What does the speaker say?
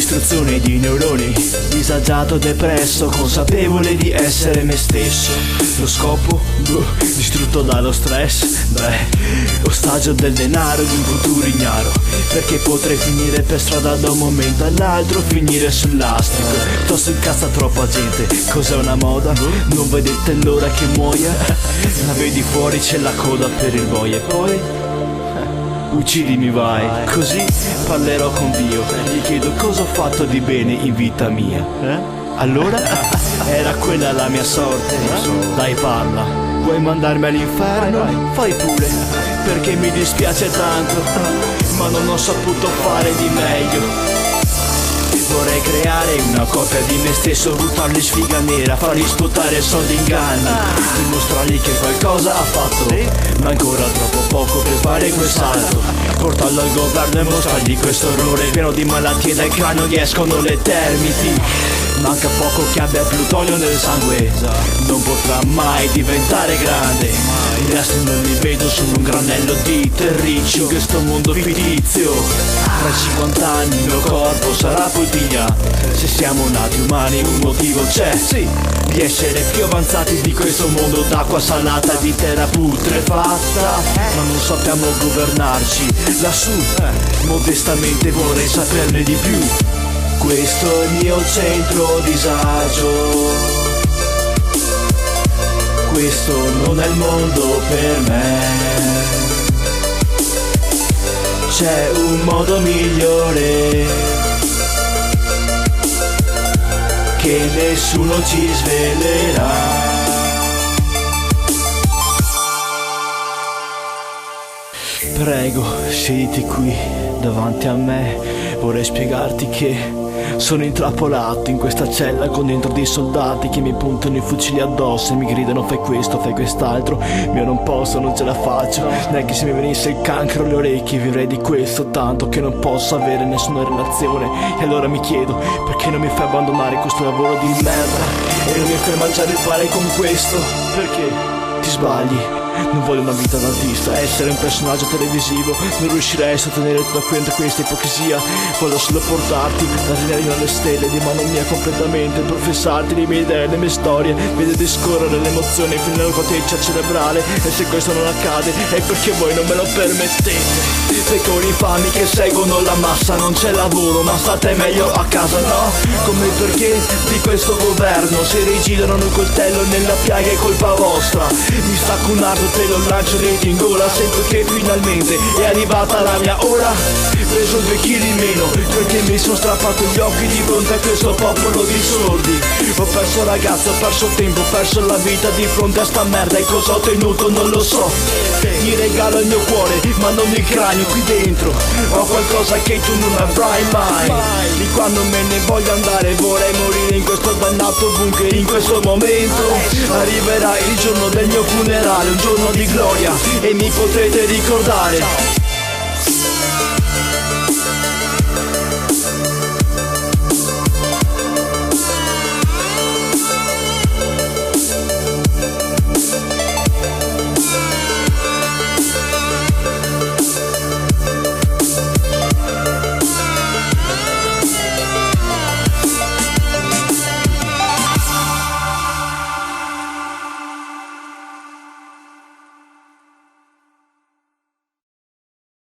distruzione di neuroni, disagiato, depresso, consapevole di essere me stesso. Lo scopo? Distrutto dallo stress, ostaggio del denaro di un futuro ignaro, perché potrei finire per strada da un momento all'altro, finire sul lastrico. Tosto incazza troppa gente, cos'è una moda? Non vedete l'ora che muoia? La vedi fuori, c'è la coda per il boia e poi uccidimi vai, così parlerò con Dio, gli chiedo cosa ho fatto di bene in vita mia. Allora era quella la mia sorte, dai parla, vuoi mandarmi all'inferno? Fai pure, perché mi dispiace tanto, ma non ho saputo fare di meglio. Vorrei creare una copia di me stesso, buttarli in sfiga nera, fargli sputare soldi inganni, dimostrargli che qualcosa ha fatto, ma ancora troppo poco per fare quel salto. Portarlo al governo e mostrargli questo orrore pieno di malattie, dal cranio gli escono le termiti. Manca poco che abbia plutonio nel sangue, non potrà mai diventare grande. I resti non li vedo, sono un granello di terriccio in questo mondo fittizio. Tra 50 anni il mio corpo sarà poltiglia. Se siamo nati umani un motivo c'è, sì, di essere più avanzati di questo mondo d'acqua salata, di terra putrefatta, ma non sappiamo governarci. Lassù, modestamente vorrei saperne di più. Questo è il mio centro disagio, questo non è il mondo per me. C'è un modo migliore che nessuno ci svelerà. Prego, siediti qui davanti a me, vorrei spiegarti che sono intrappolato in questa cella con dentro dei soldati che mi puntano i fucili addosso e mi gridano fai questo, fai quest'altro. Io non posso, non ce la faccio, neanche se mi venisse il cancro alle orecchie vivrei di questo, tanto che non posso avere nessuna relazione. E allora mi chiedo, perché non mi fai abbandonare questo lavoro di merda e non mi fai mangiare il pane con questo? Perché ti sbagli? Non voglio una vita d'artista, essere un personaggio televisivo, non riuscirei a sostenere tutta questa ipocrisia. Voglio solo portarti l'adrenalina alle stelle di mano mia completamente, professarti le mie idee, le mie storie, vedere scorrere le emozioni fino alla corteccia cerebrale. E se questo non accade è perché voi non me lo permettete. Pecconi infami che seguono la massa, non c'è lavoro ma state meglio a casa, no? Come perché di questo governo si rigirano il coltello nella piaga è colpa vostra. Mi stacco un arco, te lo lancio dentro in gola, sento che finalmente è arrivata la mia ora. Preso 2 chili in meno perché mi sono strappato gli occhi di fronte a questo popolo di sordi. Ho perso ragazzo, ho perso tempo, ho perso la vita di fronte a sta merda. E cosa ho ottenuto non lo so. Ti regalo il mio cuore ma non il cranio qui dentro. Ho qualcosa che tu non avrai mai. Di quando me ne voglio andare vorrei morire in questo dannato bunker in questo momento. Arriverà il giorno del mio funerale, un giorno di gloria e mi potrete ricordare.